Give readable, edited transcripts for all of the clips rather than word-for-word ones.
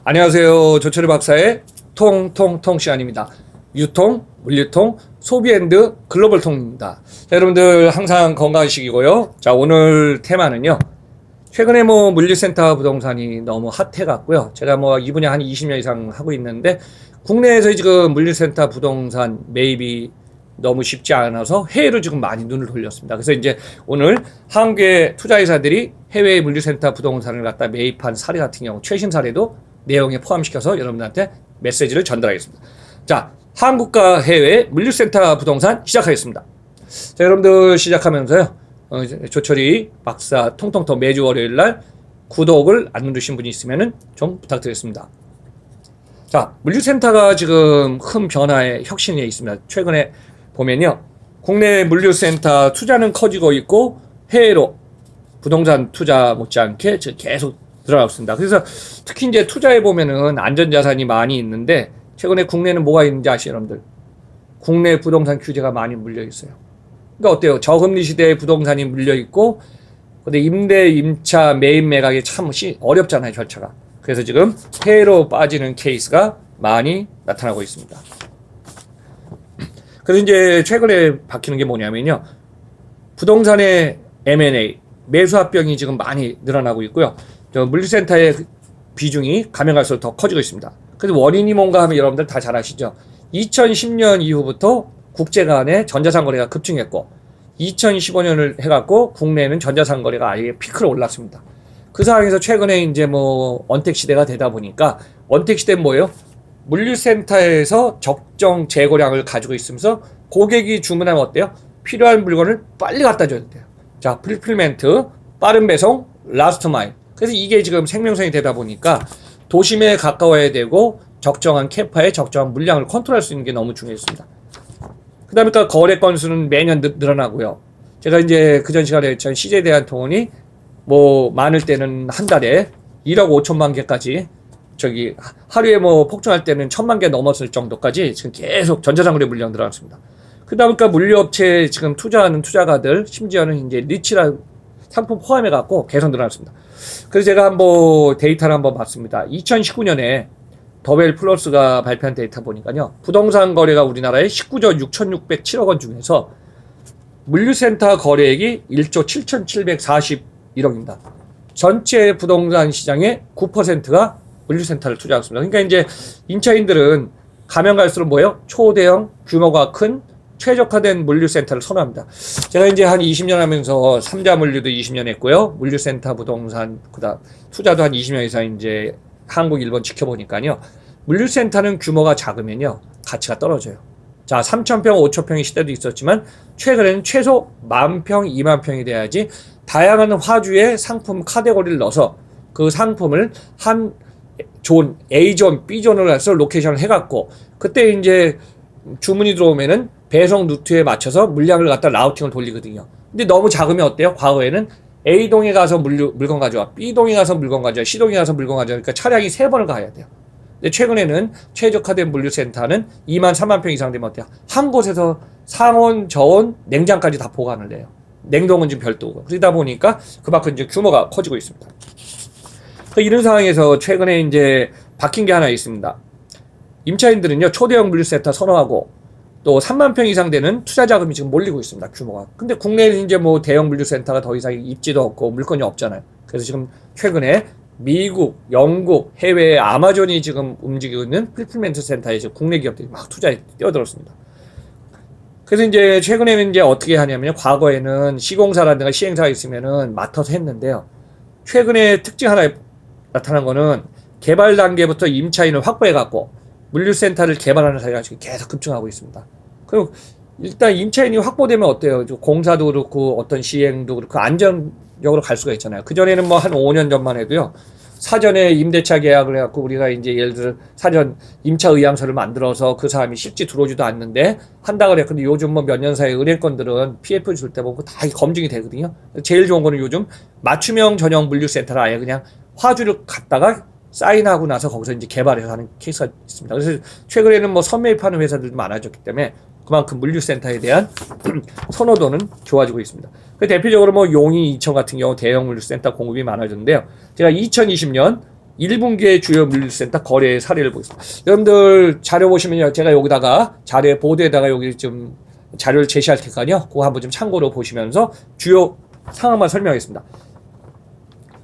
안녕하세요. 조철희 박사의 통통통 시간입니다. 유통, 물류통, 소비앤드 글로벌 통입니다. 자, 여러분들 항상 건강하시고요. 자, 오늘 테마는요. 최근에 물류센터 부동산이 너무 핫해갖고요. 제가 이 분야 한 20년 이상 하고 있는데 국내에서 지금 물류센터 부동산 매입이 너무 쉽지 않아서 해외로 지금 많이 눈을 돌렸습니다. 그래서 이제 오늘 한국의 투자회사들이 해외 물류센터 부동산을 갖다 매입한 사례 같은 경우 최신 사례도 내용에 포함시켜서 여러분들한테 메시지를 전달하겠습니다. 자, 한국과 해외 물류센터 부동산 시작하겠습니다. 자, 여러분들 시작하면서요. 조철희 박사 통통통 매주 월요일날 구독을 안 누르신 분이 있으면 좀 부탁드리겠습니다. 자, 물류센터가 지금 큰 변화의 혁신에 있습니다. 최근에 보면요. 국내 물류센터 투자는 커지고 있고 해외로 부동산 투자 못지않게 계속 들어가고 있습니다. 그래서 특히 이제 투자해 보면은 안전자산이 많이 있는데 최근에 국내는 뭐가 있는지 아시죠, 여러분들? 국내 부동산 규제가 많이 물려 있어요. 그러니까 어때요? 저금리 시대에 부동산이 물려 있고, 근데 임대, 임차, 매입, 매각이 참 어렵잖아요, 절차가. 그래서 지금 해외로 빠지는 케이스가 많이 나타나고 있습니다. 그래서 이제 최근에 바뀌는 게 뭐냐면요. 부동산의 M&A, 매수 합병이 지금 많이 늘어나고 있고요. 물류센터의 비중이 가면 갈수록 더 커지고 있습니다. 그래서 원인이 뭔가 하면 여러분들 다 잘 아시죠? 2010년 이후부터 국제 간의 전자상 거래가 급증했고 2015년을 해갖고 국내에는 전자상 거래가 아예 피크로 올랐습니다. 그 상황에서 최근에 이제 언택 시대가 되다 보니까 언택 시대는 뭐예요? 물류센터에서 적정 재고량을 가지고 있으면서 고객이 주문하면 어때요? 필요한 물건을 빨리 갖다 줘야 돼요. 자, 풀필멘트, 빠른 배송, 라스트 마일. 그래서 이게 지금 생명선이 되다 보니까 도심에 가까워야 되고 적정한 캐파에 적정한 물량을 컨트롤할 수 있는 게 너무 중요했습니다. 그 다음에 거래 건수는 매년 늘어나고요. 제가 이제 그전 시간에 했던 CJ 대한통운이 많을 때는 한 달에 1억 5천만 개까지 하루에 폭증할 때는 1,000만 개 넘었을 정도까지 지금 계속 전자상거래 물량 늘어났습니다. 그러다 보니까 물류업체에 지금 투자하는 투자가들 심지어는 이제 리치라 상품 포함해갖고 계속 늘어났습니다. 그래서 제가 데이터를 한번 봤습니다. 2019년에 더웰 플러스가 발표한 데이터 보니까요. 부동산 거래가 우리나라에 19조 6,607억 원 중에서 물류센터 거래액이 1조 7,741억입니다. 전체 부동산 시장의 9%가 물류센터를 투자했습니다. 그러니까 이제 임차인들은 가면 갈수록 초대형, 규모가 큰 최적화된 물류센터를 선호합니다. 제가 이제 한 20년 하면서 3자 물류도 20년 했고요. 물류센터 부동산, 그다음 투자도 한 20년 이상 이제 한국, 일본 지켜보니까요. 물류센터는 규모가 작으면요. 가치가 떨어져요. 자, 3,000평, 5,000평의 시대도 있었지만 최근에는 최소 10,000평, 20,000평이 돼야지 다양한 화주의 상품 카테고리를 넣어서 그 상품을 한 존, A존, B존으로 해서 로케이션을 해갖고 그때 이제 주문이 들어오면은 배송 루트에 맞춰서 물량을 갖다 라우팅을 돌리거든요. 근데 너무 작으면 어때요? 과거에는 A동에 가서 물건 가져와, B동에 가서 물건 가져와, C동에 가서 물건 가져와. 그러니까 차량이 3번을 가야 돼요. 근데 최근에는 최적화된 물류센터는 2만 3만 평 이상 되면 어때요? 한 곳에서 상온, 저온, 냉장까지 다 보관을 해요. 냉동은 지금 별도고. 그러다 보니까 그만큼 이제 규모가 커지고 있습니다. 이런 상황에서 최근에 이제 바뀐 게 하나 있습니다. 임차인들은요, 초대형 물류센터 선호하고 또 3만 평 이상 되는 투자 자금이 지금 몰리고 있습니다. 규모가. 근데 국내에는 이제 대형 물류센터가 더 이상 입지도 없고 물건이 없잖아요. 그래서 지금 최근에 미국, 영국, 해외 아마존이 지금 움직이고 있는 풀필멘트 센터에 지금 국내 기업들이 막 투자에 뛰어들었습니다. 그래서 이제 최근에는 이제 어떻게 하냐면요. 과거에는 시공사라든가 시행사가 있으면은 맡아서 했는데요. 최근에 특징 하나 나타난 거는 개발 단계부터 임차인을 확보해갖고 물류센터를 개발하는 사례가 지금 계속 급증하고 있습니다. 그리고 일단 임차인이 확보되면 어때요? 공사도 그렇고 어떤 시행도 그렇고 안정적으로 갈 수가 있잖아요. 그전에는 한 5년 전만 해도요. 사전에 임대차 계약을 해갖고 우리가 이제 예를 들어 사전 임차 의향서를 만들어서 그 사람이 실제 들어오지도 않는데 한다 그래. 근데 요즘 몇 년 사이 의뢰건들은 PF 줄 때 보고 다 검증이 되거든요. 제일 좋은 거는 요즘 맞춤형 전용 물류센터를 아예 그냥 화주를 갖다가 사인하고 나서 거기서 이제 개발해서 하는 케이스가 있습니다. 그래서 최근에는 선매입하는 회사들도 많아졌기 때문에 그만큼 물류센터에 대한 선호도는 좋아지고 있습니다. 그 대표적으로 용인, 인천 같은 경우 대형 물류센터 공급이 많아졌는데요. 제가 2020년 1분기의 주요 물류센터 거래 사례를 보겠습니다. 여러분들 자료 보시면요. 제가 여기다가 자료 보드에다가 여기 좀 자료를 제시할 테니까요. 그거 한번 좀 참고로 보시면서 주요 상황만 설명하겠습니다.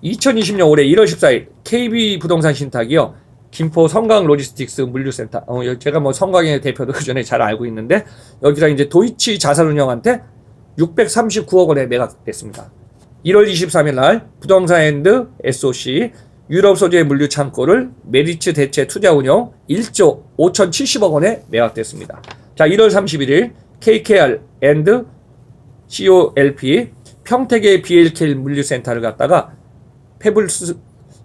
2020년 올해 1월 14일 KB 부동산 신탁이요. 김포 성강 로지스틱스 물류센터. 제가 뭐 성강의 대표도 그 전에 잘 알고 있는데 여기가 이제 도이치 자산운용한테 639억 원에 매각됐습니다. 1월 23일 날 부동산앤드 SOC 유럽 소재의 물류 창고를 메리츠 대체 투자운용 1조 5,070억 원에 매각됐습니다. 자, 1월 31일 KKR 앤드 COLP 평택의 BLK 물류센터를 갖다가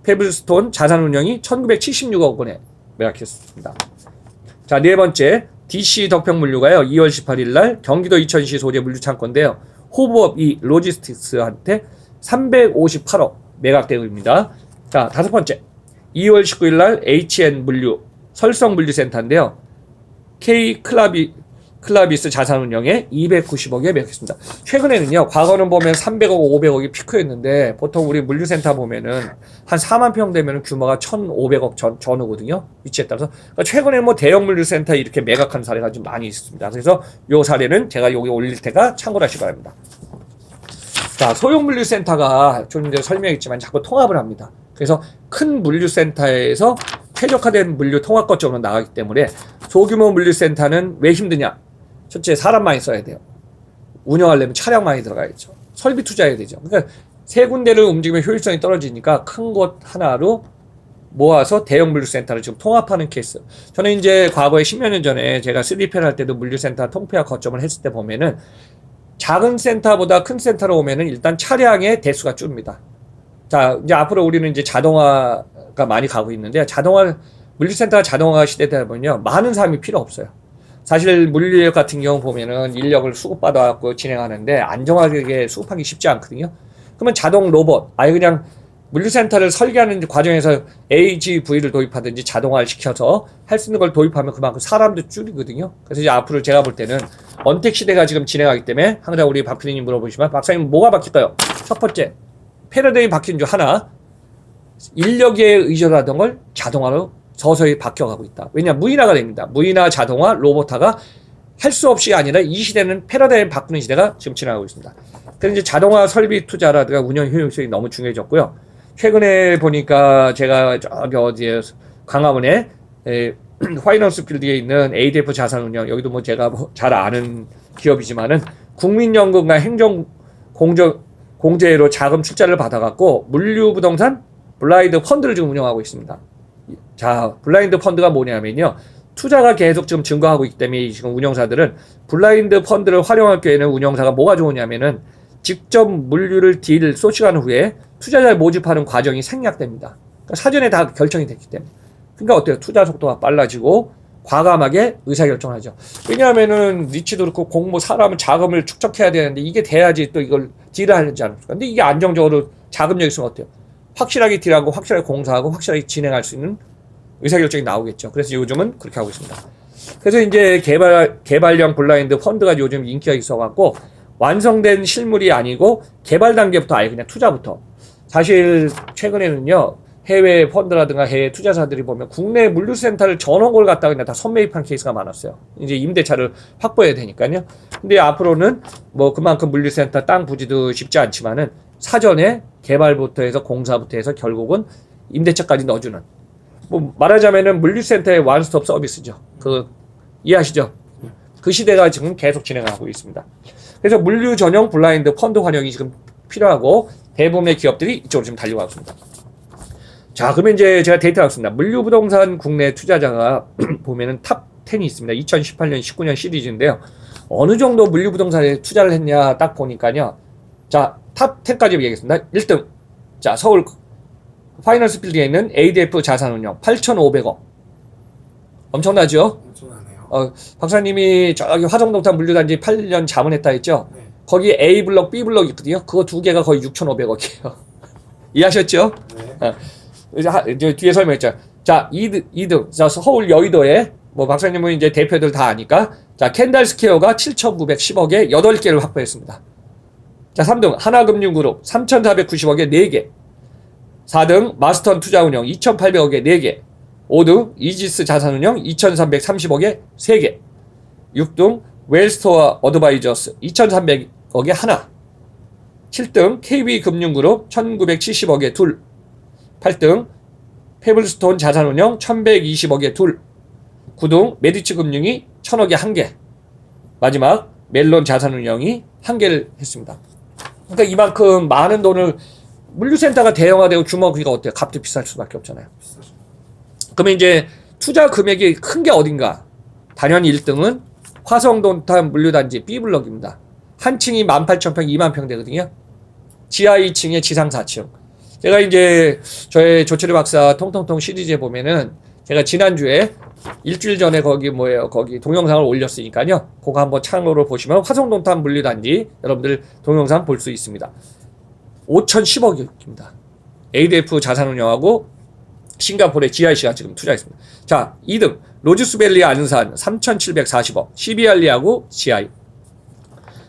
페블스톤 자산운용이 1976억 원에 매각했습니다. 자, 네 번째 DC 덕평물류가요. 2월 18일 날 경기도 이천시 소재 물류창고인데요. 호브업 이 로지스틱스한테 358억 매각되고입니다. 자, 다섯 번째 2월 19일 날 HN 물류 설성 물류센터인데요. K 클라비스 자산운용에 290억에 매각했습니다. 최근에는요, 과거는 보면 300억, 500억이 피크였는데, 보통 우리 물류센터 보면은 한 4만 평 되면 규모가 1,500억 전후거든요. 위치에 따라서. 그러니까 최근에 뭐 대형 물류센터 이렇게 매각한 사례가 좀 많이 있습니다. 그래서 요 사례는 제가 여기 올릴 테니까 참고를 하시기 바랍니다. 자, 소형 물류센터가 좀 이제 설명했지만 자꾸 통합을 합니다. 그래서 큰 물류센터에서 최적화된 물류 통합 거점으로 나가기 때문에 소규모 물류센터는 왜 힘드냐? 첫째, 사람 많이 써야 돼요. 운영하려면 차량 많이 들어가야죠. 설비 투자해야 되죠. 그러니까 세 군데를 움직이면 효율성이 떨어지니까 큰 곳 하나로 모아서 대형 물류센터를 지금 통합하는 케이스. 저는 이제 과거에 10여 년 전에 제가 3PL 할 때도 물류센터 통폐합 거점을 했을 때 보면은 작은 센터보다 큰 센터로 오면은 일단 차량의 대수가 줍니다. 자, 이제 앞으로 우리는 이제 자동화가 많이 가고 있는데 물류센터가 자동화 시대다 보면요. 많은 사람이 필요 없어요. 사실 물류역 같은 경우 보면은 인력을 수급받아갖고 진행하는데 안정하게 수급하기 쉽지 않거든요. 그러면 자동 로봇, 아예 그냥 물류센터를 설계하는 과정에서 AGV를 도입하든지 자동화를 시켜서 할 수 있는 걸 도입하면 그만큼 사람도 줄이거든요. 그래서 이제 앞으로 제가 볼 때는 언택 시대가 지금 진행하기 때문에 항상 우리 박 PD님 물어보시면 박사님 뭐가 바뀔까요? 첫 번째, 패러다임이 바뀐 줄 하나, 인력에 의존하던 걸 자동화로 서서히 바뀌어가고 있다. 왜냐, 무인화가 됩니다. 무인화, 자동화, 로봇화가 할 수 없이 아니라 이 시대는 패러다임 바꾸는 시대가 지금 지나가고 있습니다. 그래서 이제 자동화 설비 투자라든가 운영 효율성이 너무 중요해졌고요. 최근에 보니까 제가 저기 어디에 광화문에 화이넌스 필드에 있는 ADF 자산운용, 여기도 뭐 제가 뭐 잘 아는 기업이지만은 국민연금과 행정공제로 자금 출자를 받아갖고 물류부동산 블라인드 펀드를 지금 운영하고 있습니다. 자, 블라인드 펀드가 뭐냐면요. 투자가 계속 지금 증가하고 있기 때문에 지금 운영사들은 블라인드 펀드를 활용할 경우에는 운영사가 뭐가 좋으냐면은 직접 물류를 소싱한 후에 투자자를 모집하는 과정이 생략됩니다. 그러니까 사전에 다 결정이 됐기 때문에. 그러니까 어때요? 투자 속도가 빨라지고 과감하게 의사결정을 하죠. 왜냐하면은 리치도 그렇고 공모 사람은 자금을 축적해야 되는데 이게 돼야지 또 이걸 딜을 하지 않습니까? 근데 이게 안정적으로 자금력이 있으면 어때요? 확실하게 딜하고 확실하게 공사하고 확실하게 진행할 수 있는 의사결정이 나오겠죠. 그래서 요즘은 그렇게 하고 있습니다. 그래서 이제 개발형 블라인드 펀드가 요즘 인기가 있어갖고 완성된 실물이 아니고 개발 단계부터 아예 그냥 투자부터. 사실 최근에는요. 해외 펀드라든가 해외 투자사들이 보면 국내 물류센터를 전원 걸 갖다가 그냥 다 선매입한 케이스가 많았어요. 이제 임대차를 확보해야 되니까요. 근데 앞으로는 뭐 그만큼 물류센터 땅 부지도 쉽지 않지만은 사전에 개발부터 해서 공사부터 해서 결국은 임대차까지 넣어주는. 뭐 말하자면은 물류센터의 원스톱 서비스죠. 이해하시죠? 그 시대가 지금 계속 진행하고 있습니다. 그래서 물류 전용 블라인드 펀드 활용이 지금 필요하고 대부분의 기업들이 이쪽으로 지금 달려가고 있습니다. 자, 그러면 이제 제가 데이터가 왔습니다. 물류 부동산 국내 투자자가 보면은 탑 10이 있습니다. 2018년, 19년 시리즈인데요. 어느 정도 물류 부동산에 투자를 했냐 딱 보니까요. 자, 탑 10까지 얘기하겠습니다. 1등. 자, 서울 파이낸스 필드에 있는 ADF 자산운용 8,500억. 엄청나죠? 엄청나네요. 박사님이 저기 화성동탄 물류단지 8년 자문했다 했죠? 네. 거기 A블럭, B블럭 있거든요. 그거 두 개가 거의 6,500억이에요. 이해하셨죠? 네. 이제 뒤에 설명했죠. 자, 2등. 자, 서울 여의도에, 뭐, 박사님은 이제 대표들 다 아니까. 자, 캔달 스퀘어가 7,910억에 8개를 확보했습니다. 자, 3등. 하나금융그룹 3,490억에 4개. 4등 마스턴 투자운용 2,800억에 4개. 5등 이지스 자산운용 2,330억에 3개. 6등 웰스토어 어드바이저스 2,300억에 하나. 7등 KB금융그룹 1,970억에 둘. 8등 페블스톤 자산운용 1,120억에 둘. 9등 메디츠금융이 1,000억에 한 개. 마지막 멜론 자산운용이 한 개를 했습니다. 그러니까 이만큼 많은 돈을 물류센터가 대형화되고 규모가 어때요? 값도 비쌀 수밖에 없잖아요. 그러면 이제 투자 금액이 큰 게 어딘가? 단연 1등은 화성동탄 물류단지 B블럭입니다. 한 층이 18,000평, 2만 평 되거든요. 지하 2층에 지상 4층. 제가 이제 저의 조철희 박사 통통통 시리즈에 보면은 제가 지난주에 일주일 전에 거기 동영상을 올렸으니까요. 그거 한번 참고로 보시면 화성동탄 물류단지 여러분들 동영상 볼 수 있습니다. 5,010억입니다. ADF 자산운용하고 싱가포르의 GIC가 지금 투자했습니다. 자, 2등 로즈스밸리 안산 3,740억 CBR리하고 GI.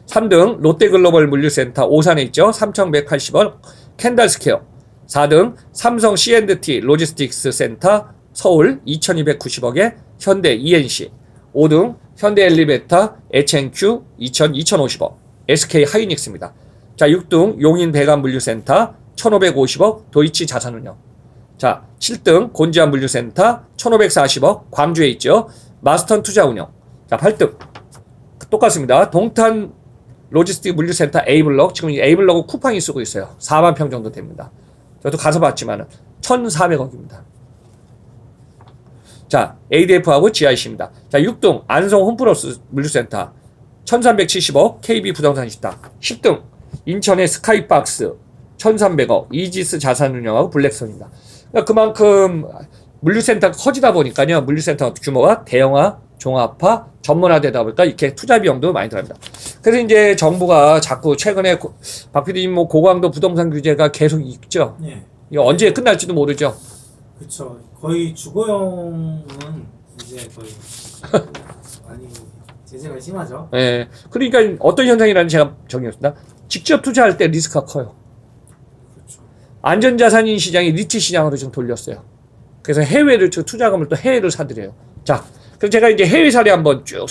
3등 롯데글로벌 물류센터 오산에 있죠. 3,180억 캔달스퀘어. 4등 삼성 C&T 로지스틱스 센터 서울 2,290억에 현대 ENC. 5등 현대 엘리베이터 H&Q 2,050억 SK 하이닉스입니다. 자, 6등 용인 배관 물류센터 1,550억 도이치 자산운용. 자, 7등 곤지암 물류센터 1,540억 광주에 있죠. 마스턴 투자운용. 자, 8등 똑같습니다. 동탄 로지스틱 물류센터 A블럭. 지금 이 A블럭은 쿠팡이 쓰고 있어요. 4만 평 정도 됩니다. 저도 가서 봤지만은 1,400억입니다. 자, ADF하고 GIC입니다. 자, 6등 안성 홈플러스 물류센터 1,370억 KB 부동산 식탁. 10등 인천의 스카이박스 1,300억 이지스 자산운용하고 블랙선입니다. 그러니까 그만큼 물류센터가 커지다 보니까요. 물류센터 규모가 대형화, 종합화, 전문화되다 보니까 이렇게 투자 비용도 많이 들어갑니다. 그래서 이제 정부가 자꾸 최근에 박 PD님 뭐 고강도 부동산 규제가 계속 있죠. 네. 이거 언제 끝날지도 모르죠. 그렇죠. 거의 주거용은 이제 거의 많이 제재가 심하죠. 예. 그러니까 어떤 현상이라는 제가 정리했습니다. 직접 투자할 때 리스크가 커요. 그렇죠. 안전자산인 시장이 리츠 시장으로 지금 돌렸어요. 그래서 해외를 투자금을 또 해외를 사들여요. 자, 그래서 제가 이제 해외 사례 한번 쭉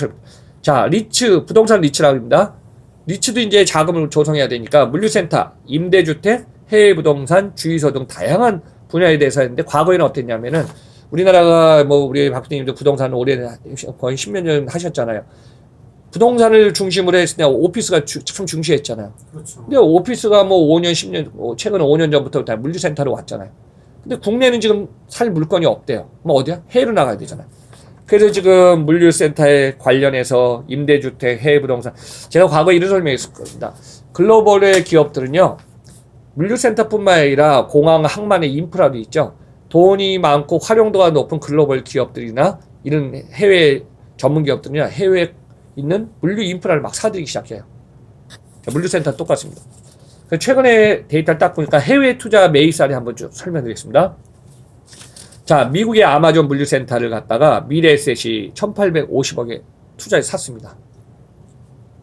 자, 리츠 부동산 리츠라고 합니다. 리츠도 이제 자금을 조성해야 되니까 물류센터, 임대주택, 해외 부동산, 주유소 등 다양한 분야에 대해서 했는데 과거에는 어땠냐면은 우리나라가 뭐 우리 박 대표님도 부동산 오래 거의 10몇 년 하셨잖아요. 부동산을 중심으로 했을 때 오피스가 참 중시했잖아요. 그렇죠. 근데 오피스가 뭐 5년, 10년, 최근 5년 전부터 다 물류센터로 왔잖아요. 근데 국내는 지금 살 물건이 없대요. 뭐 어디야? 해외로 나가야 되잖아요. 그래서 지금 물류센터에 관련해서 임대주택, 해외 부동산 제가 과거에 이런 설명했을 겁니다. 글로벌의 기업들은요. 물류센터뿐만 아니라 공항, 항만의 인프라도 있죠. 돈이 많고 활용도가 높은 글로벌 기업들이나 이런 해외 전문 기업들이나 해외에 있는 물류 인프라를 막 사들이기 시작해요. 물류센터 똑같습니다. 최근에 데이터를 딱 보니까 해외 투자 매입 사례 한번 쭉 설명드리겠습니다. 자, 미국의 아마존 물류센터를 갖다가 미래에셋이 1,850억에 투자해서 샀습니다.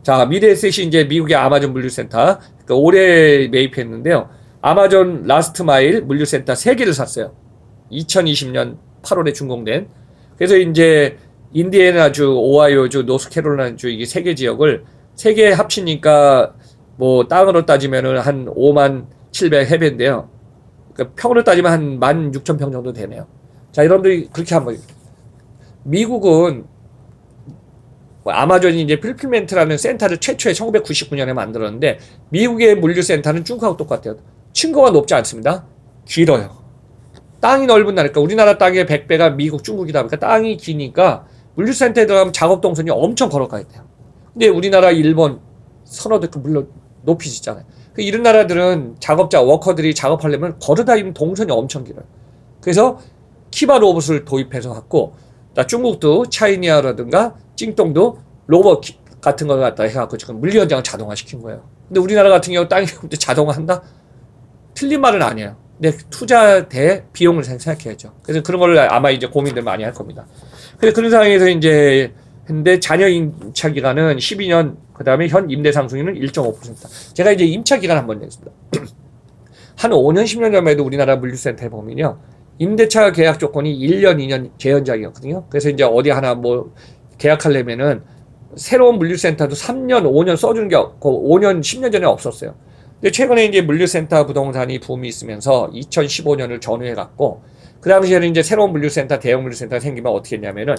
자, 미래에셋이 이제 미국의 아마존 물류센터 그러니까 올해 매입했는데요. 아마존 라스트 마일 물류센터 3개를 샀어요. 2020년 8월에 준공된. 그래서 이제 인디애나주, 오하이오주, 노스캐롤라이나주 이게 3개 지역을 3개 합치니까 뭐 땅으로 따지면은 한 5만 700 해배인데요. 그러니까 평으로 따지면 한 16,000평 정도 되네요. 자, 여러분들이 그렇게 한번 미국은 아마존이 이제 필필멘트라는 센터를 최초에 1999년에 만들었는데 미국의 물류센터는 중국하고 똑같아요. 층고가 높지 않습니다. 길어요. 땅이 넓은 나라니까 우리나라 땅의 100배가 미국, 중국이다 보니까 땅이 기니까 물류센터에 들어가면 작업 동선이 엄청 걸어가야 돼요. 근데 우리나라, 일본, 선어도 물론 높이 짓잖아요. 이런 나라들은 작업자, 워커들이 작업하려면 걸어다니는 동선이 엄청 길어요. 그래서 키바 로봇을 도입해서 갖고 중국도 차이니아라든가 찡동도 로봇 같은 거 갖다 해갖고 지금 물류 현장을 자동화시킨 거예요. 근데 우리나라 같은 경우 땅이 없는데 자동화한다? 틀린 말은 아니에요. 근데 투자 대 비용을 생각해야죠. 그래서 그런 걸 아마 이제 고민들 많이 할 겁니다. 그래서 그런 상황에서 이제 근데 잔여 임차 기간은 12년, 그 다음에 현 임대 상승률은 1.5%. 제가 이제 임차 기간 한번 내겠습니다. 한 5년, 10년 전에도 우리나라 물류센터에 보면요. 임대차 계약 조건이 1년, 2년 재연장이었거든요. 그래서 이제 어디 하나 뭐 계약하려면은 새로운 물류센터도 3년, 5년 써주는 게 없고 5년, 10년 전에 없었어요. 근데 최근에 이제 물류센터 부동산이 붐이 있으면서 2015년을 전후해갔고 그 당시에는 이제 새로운 물류센터, 대형 물류센터가 생기면 어떻게 했냐면은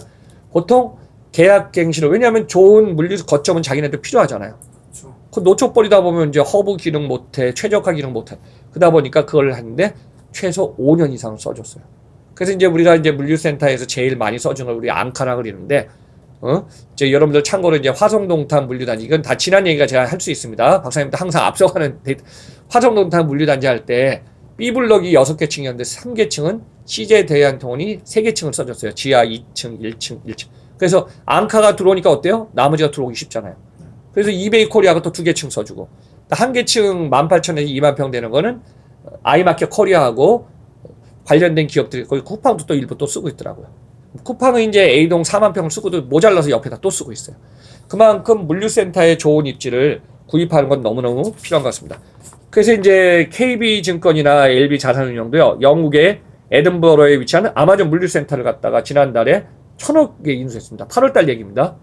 보통 계약갱신을 왜냐하면 좋은 물류 거점은 자기네들 필요하잖아요. 그렇죠. 그 노초벌이다 보면 이제 허브 기능 못해, 최적화 기능 못해. 그러다 보니까 그걸 하는데 최소 5년 이상 써줬어요. 그래서 이제 우리가 이제 물류센터에서 제일 많이 써준 걸 우리 앙카라 그리는데, 이제 여러분들 참고로 이제 화성동탄 물류단지, 이건 다 지난 얘기가 제가 할 수 있습니다. 박사님도 항상 앞서가는 화성동탄 물류단지 할 때 B블럭이 6개 층이었는데 3개 층은 CJ 대한통운이 3개 층을 써줬어요. 지하 2층, 1층, 1층. 그래서 앙카가 들어오니까 어때요? 나머지가 들어오기 쉽잖아요. 그래서 이베이 코리아가 또 2개 층 써주고, 한 개 층 18,000에서 2만 평 되는 거는 아이마켓 코리아하고 관련된 기업들이 거기 쿠팡도 또 일부 또 쓰고 있더라고요. 쿠팡은 이제 A동 4만 평을 쓰고도 모자라서 옆에다 또 쓰고 있어요. 그만큼 물류센터의 좋은 입지를 구입하는 건 너무너무 필요한 것 같습니다. 그래서 이제 KB증권이나 LB자산운용도요, 영국의 에든버러에 위치한 아마존 물류센터를 갖다가 지난달에 1,000억에 인수했습니다. 8월달 얘기입니다.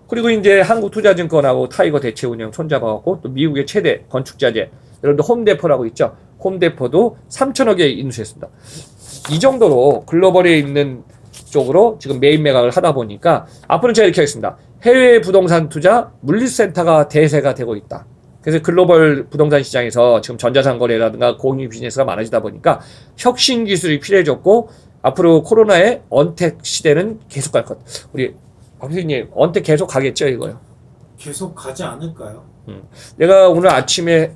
그리고 이제 한국투자증권하고 타이거 대체운영 손잡아갖고 또 미국의 최대 건축자재, 여러분들 홈데포라고 있죠. 홈데포도 3,000억에 인수했습니다. 이 정도로 글로벌에 있는 쪽으로 지금 매입 매각을 하다 보니까 앞으로는 제가 이렇게 하겠습니다. 해외 부동산 투자 물류센터가 대세가 되고 있다. 그래서 글로벌 부동산 시장에서 지금 전자상 거래라든가 공유 비즈니스가 많아지다 보니까 혁신 기술이 필요해졌고 앞으로 코로나의 언택 시대는 계속 갈 것. 우리 박 교수님 언택 계속 가겠죠 이거요? 계속 가지 않을까요? 내가 오늘 아침에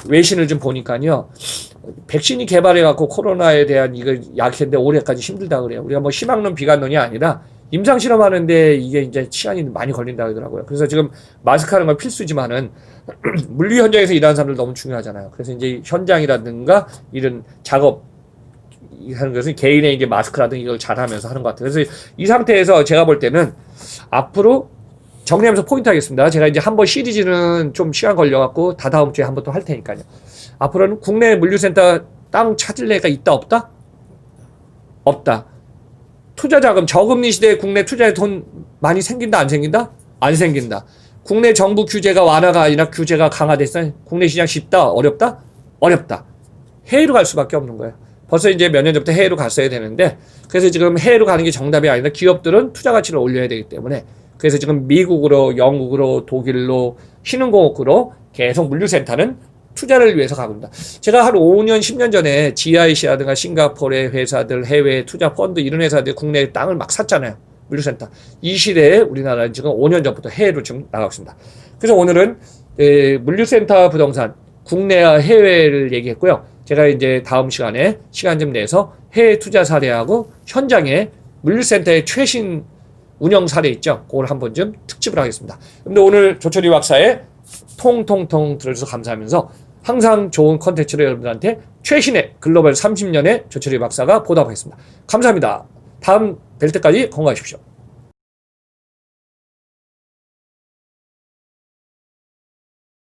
외신을 좀 보니까요. 백신이 개발해갖고 코로나에 대한 이거 약했는데 올해까지 힘들다 그래요. 우리가 뭐 희망론 비관론이 아니라 임상 실험하는데 이게 이제 시간이 많이 걸린다 그러더라고요. 그래서 지금 마스크 하는 건 필수지만은 물류 현장에서 일하는 사람들 너무 중요하잖아요. 그래서 이제 현장이라든가 이런 작업 하는 것은 개인의 이제 마스크라든가 이걸 잘하면서 하는 것 같아요. 그래서 이 상태에서 제가 볼 때는 앞으로 정리하면서 포인트 하겠습니다. 제가 이제 한번 시리즈는 좀 시간 걸려갖고 다다음 주에 한번 또 할 테니까요. 앞으로는 국내 물류센터 땅 찾을 애가 있다 없다? 없다. 투자 자금 저금리 시대에 국내 투자에 돈 많이 생긴다 안 생긴다? 안 생긴다. 국내 정부 규제가 완화가 아니라 규제가 강화됐어. 국내 시장 쉽다 어렵다? 어렵다. 해외로 갈 수밖에 없는 거예요. 벌써 이제 몇 년 전부터 해외로 갔어야 되는데 그래서 지금 해외로 가는 게 정답이 아니라 기업들은 투자 가치를 올려야 되기 때문에 그래서 지금 미국으로 영국으로 독일로 신흥공업으로 계속 물류센터는 투자를 위해서 가고 있습니다. 제가 한 5년 10년 전에 GIC라든가 싱가포르의 회사들 해외 투자 펀드 이런 회사들 국내 땅을 막 샀잖아요. 물류센터. 이 시대에 우리나라는 지금 5년 전부터 해외로 지금 나가고 있습니다. 그래서 오늘은 물류센터 부동산 국내와 해외를 얘기했고요. 제가 이제 다음 시간에 시간 좀 내서 해외 투자 사례하고 현장에 물류센터의 최신 운영 사례 있죠. 그걸 한번 좀 특집을 하겠습니다. 근데 오늘 조철희 박사의 통통통 들어주셔서 감사하면서 항상 좋은 컨텐츠를 여러분들한테 최신의 글로벌 30년의 조철희 박사가 보답하겠습니다. 감사합니다. 다음 뵐 때까지 건강하십시오.